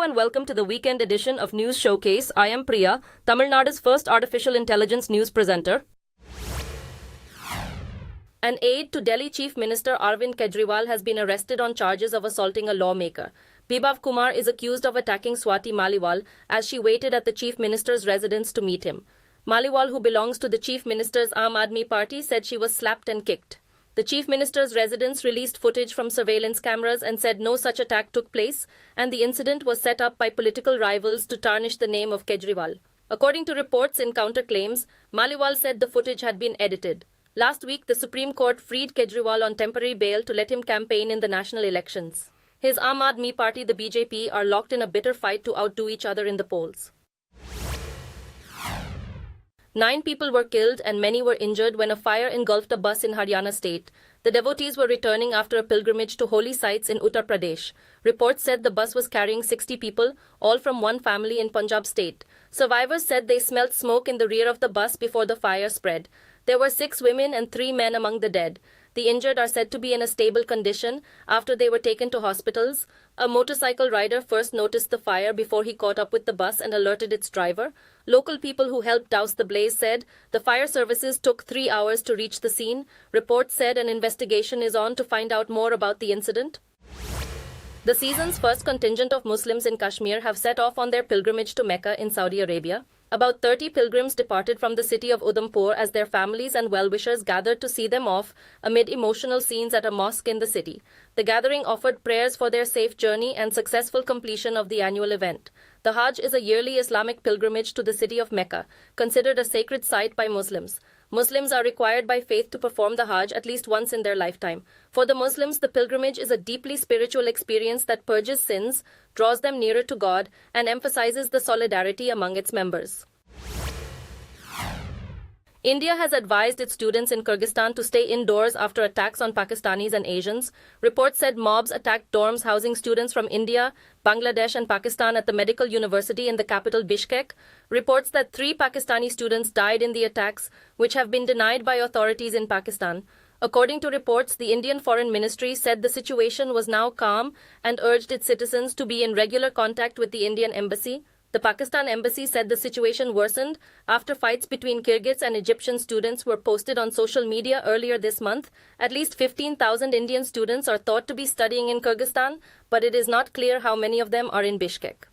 and welcome to the weekend edition of News Showcase. I am Priya, Tamil Nadu's first artificial intelligence news presenter. An aide to Delhi Chief Minister Arvind Kejriwal has been arrested on charges of assaulting a lawmaker. Bhibav Kumar is accused of attacking Swati Maliwal as she waited at the Chief Minister's residence to meet him. Maliwal, who belongs to the Chief Minister's Aam Aadmi Party, said she was slapped and kicked. The Chief Minister's residence released footage from surveillance cameras and said no such attack took place, and the incident was set up by political rivals to tarnish the name of Kejriwal. According to reports in counterclaims, Maliwal said the footage had been edited. Last week, the Supreme Court freed Kejriwal on temporary bail to let him campaign in the national elections. His Aam Aadmi Party, the BJP, are locked in a bitter fight to outdo each other in the polls. 9 people were killed and many were injured when a fire engulfed a bus in Haryana state. The devotees were returning after a pilgrimage to holy sites in Uttar Pradesh. Reports said the bus was carrying 60 people, all from one family in Punjab state. Survivors said they smelt smoke in the rear of the bus before the fire spread. There were 6 women and 3 men among the dead. The injured are said to be in a stable condition after they were taken to hospitals. A motorcycle rider first noticed the fire before he caught up with the bus and alerted its driver. Local people who helped douse the blaze said the fire services took 3 hours to reach the scene. Reports said an investigation is on to find out more about the incident. The season's first contingent of Muslims in Kashmir have set off on their pilgrimage to Mecca in Saudi Arabia. About 30 pilgrims departed from the city of Udhampur as their families and well-wishers gathered to see them off amid emotional scenes at a mosque in the city. The gathering offered prayers for their safe journey and successful completion of the annual event. The Hajj is a yearly Islamic pilgrimage to the city of Mecca, considered a sacred site by Muslims. Muslims are required by faith to perform the Hajj at least once in their lifetime. For the Muslims, the pilgrimage is a deeply spiritual experience that purges sins, draws them nearer to God, and emphasizes the solidarity among its members. India has advised its students in Kyrgyzstan to stay indoors after attacks on Pakistanis and Asians. Reports said mobs attacked dorms housing students from India, Bangladesh and Pakistan at the medical university in the capital Bishkek. Reports that 3 Pakistani students died in the attacks, which have been denied by authorities in Pakistan. According to reports, the Indian Foreign Ministry said the situation was now calm and urged its citizens to be in regular contact with the Indian embassy. The Pakistan embassy said the situation worsened after fights between Kyrgyz and Egyptian students were posted on social media earlier this month. At least 15,000 Indian students are thought to be studying in Kyrgyzstan, but it is not clear how many of them are in Bishkek.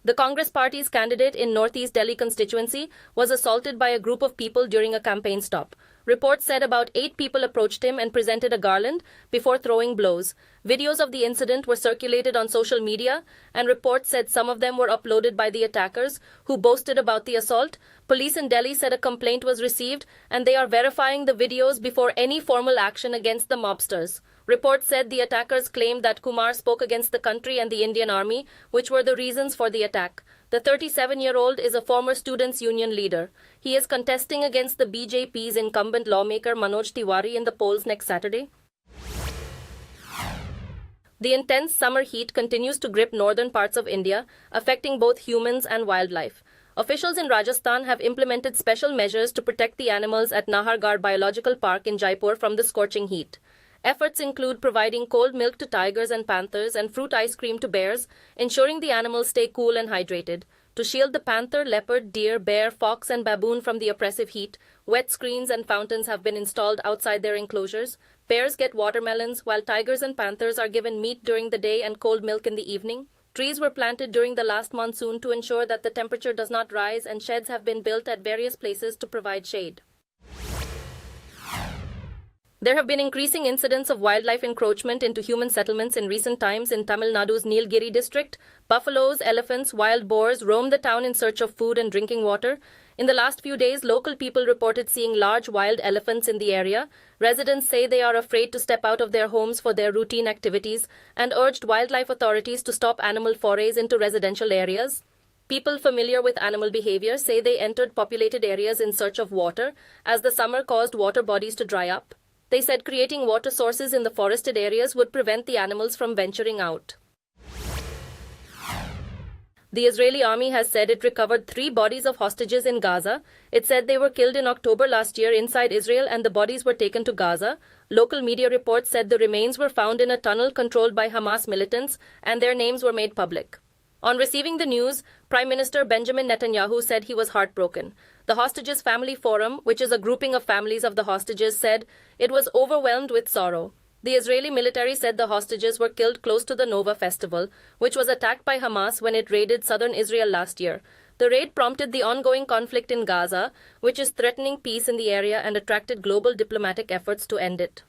The Congress Party's candidate in Northeast Delhi constituency was assaulted by a group of people during a campaign stop. Reports said about 8 people approached him and presented a garland before throwing blows. Videos of the incident were circulated on social media, and reports said some of them were uploaded by the attackers, who boasted about the assault. Police in Delhi said a complaint was received, and they are verifying the videos before any formal action against the mobsters. Reports said the attackers claimed that Kumar spoke against the country and the Indian Army, which were the reasons for the attack. The 37-year-old is a former students' union leader. He is contesting against the BJP's incumbent lawmaker Manoj Tiwari in the polls next Saturday. The intense summer heat continues to grip northern parts of India, affecting both humans and wildlife. Officials in Rajasthan have implemented special measures to protect the animals at Nahargarh Biological Park in Jaipur from the scorching heat. Efforts include providing cold milk to tigers and panthers and fruit ice cream to bears, ensuring the animals stay cool and hydrated. To shield the panther, leopard, deer, bear, fox and baboon from the oppressive heat, wet screens and fountains have been installed outside their enclosures. Bears get watermelons, while tigers and panthers are given meat during the day and cold milk in the evening. Trees were planted during the last monsoon to ensure that the temperature does not rise, and sheds have been built at various places to provide shade. There have been increasing incidents of wildlife encroachment into human settlements in recent times in Tamil Nadu's Nilgiri district. Buffaloes, elephants, wild boars roam the town in search of food and drinking water. In the last few days, local people reported seeing large wild elephants in the area. Residents say they are afraid to step out of their homes for their routine activities and urged wildlife authorities to stop animal forays into residential areas. People familiar with animal behavior say they entered populated areas in search of water as the summer caused water bodies to dry up. They said creating water sources in the forested areas would prevent the animals from venturing out. The Israeli army has said it recovered 3 bodies of hostages in Gaza. It said they were killed in October last year inside Israel and the bodies were taken to Gaza. Local media reports said the remains were found in a tunnel controlled by Hamas militants and their names were made public. On receiving the news, Prime Minister Benjamin Netanyahu said he was heartbroken. The Hostages Family Forum, which is a grouping of families of the hostages, said it was overwhelmed with sorrow. The Israeli military said the hostages were killed close to the Nova festival, which was attacked by Hamas when it raided southern Israel last year. The raid prompted the ongoing conflict in Gaza, which is threatening peace in the area and attracted global diplomatic efforts to end it.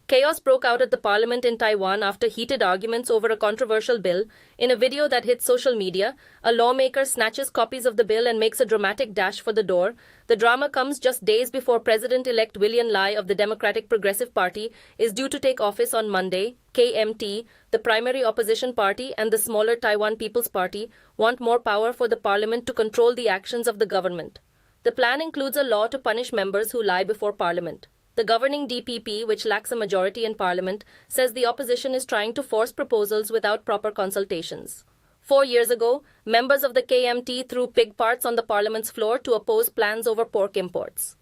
Chaos broke out at the parliament in Taiwan after heated arguments over a controversial bill. In a video that hit social media, a lawmaker snatches copies of the bill and makes a dramatic dash for the door. The drama comes just days before President-elect William Lai of the Democratic Progressive Party is due to take office on Monday. KMT, the primary opposition party, and the smaller Taiwan People's Party want more power for the parliament to control the actions of the government. The plan includes a law to punish members who lie before parliament. The governing DPP, which lacks a majority in parliament, says the opposition is trying to force proposals without proper consultations. 4 years ago, members of the KMT threw pig parts on the parliament's floor to oppose plans over pork imports.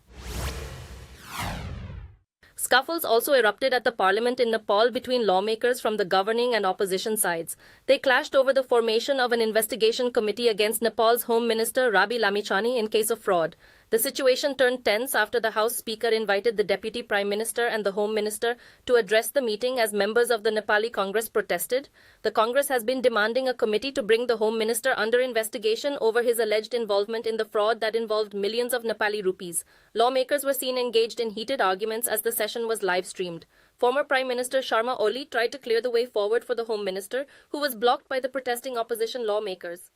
Scuffles also erupted at the parliament in Nepal between lawmakers from the governing and opposition sides. They clashed over the formation of an investigation committee against Nepal's Home Minister Rabi Lamichhane in case of fraud. The situation turned tense after the House Speaker invited the Deputy Prime Minister and the Home Minister to address the meeting as members of the Nepali Congress protested. The Congress has been demanding a committee to bring the Home Minister under investigation over his alleged involvement in the fraud that involved millions of Nepali rupees. Lawmakers were seen engaged in heated arguments as the session was live-streamed. Former Prime Minister Sharma Oli tried to clear the way forward for the Home Minister, who was blocked by the protesting opposition lawmakers.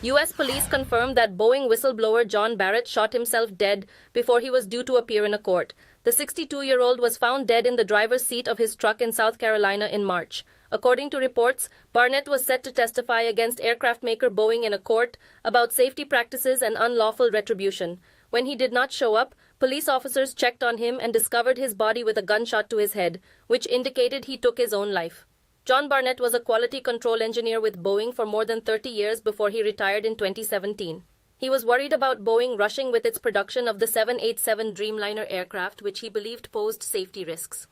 U.S. police confirmed that Boeing whistleblower John Barrett shot himself dead before he was due to appear in a court. The 62-year-old was found dead in the driver's seat of his truck in South Carolina in March. According to reports, Barnett was set to testify against aircraft maker Boeing in a court about safety practices and unlawful retribution. When he did not show up, police officers checked on him and discovered his body with a gunshot to his head, which indicated he took his own life. John Barnett was a quality control engineer with Boeing for more than 30 years before he retired in 2017. He was worried about Boeing rushing with its production of the 787 Dreamliner aircraft, which he believed posed safety risks.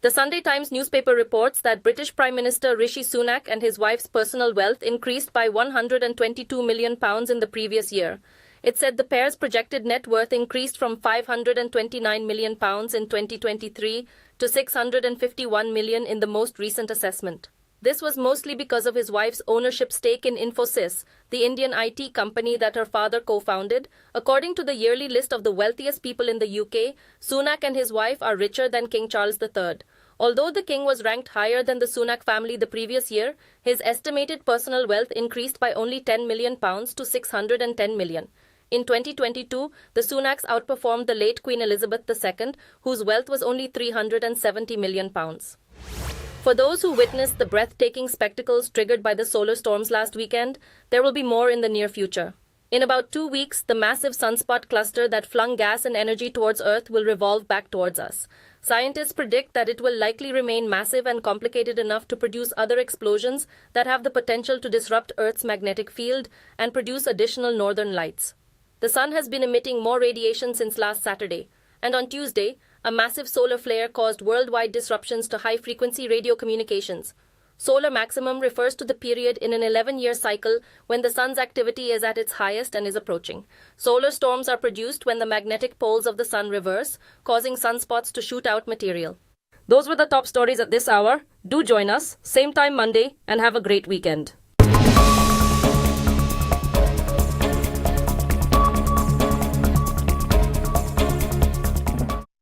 The Sunday Times newspaper reports that British Prime Minister Rishi Sunak and his wife's personal wealth increased by £122 million in the previous year. It said the pair's projected net worth increased from £529 million in 2023 to £651 million in the most recent assessment. This was mostly because of his wife's ownership stake in Infosys, the Indian IT company that her father co-founded. According to the yearly list of the wealthiest people in the UK, Sunak and his wife are richer than King Charles III. Although the king was ranked higher than the Sunak family the previous year, his estimated personal wealth increased by only £10 million to £610 million. In 2022, the Sunaks outperformed the late Queen Elizabeth II, whose wealth was only £370 million. For those who witnessed the breathtaking spectacles triggered by the solar storms last weekend, there will be more in the near future. In about 2 weeks, the massive sunspot cluster that flung gas and energy towards Earth will revolve back towards us. Scientists predict that it will likely remain massive and complicated enough to produce other explosions that have the potential to disrupt Earth's magnetic field and produce additional northern lights. The sun has been emitting more radiation since last Saturday, and on Tuesday, a massive solar flare caused worldwide disruptions to high-frequency radio communications. Solar maximum refers to the period in an 11-year cycle when the sun's activity is at its highest and is approaching. Solar storms are produced when the magnetic poles of the sun reverse, causing sunspots to shoot out material. Those were the top stories at this hour. Do join us, same time Monday, and have a great weekend.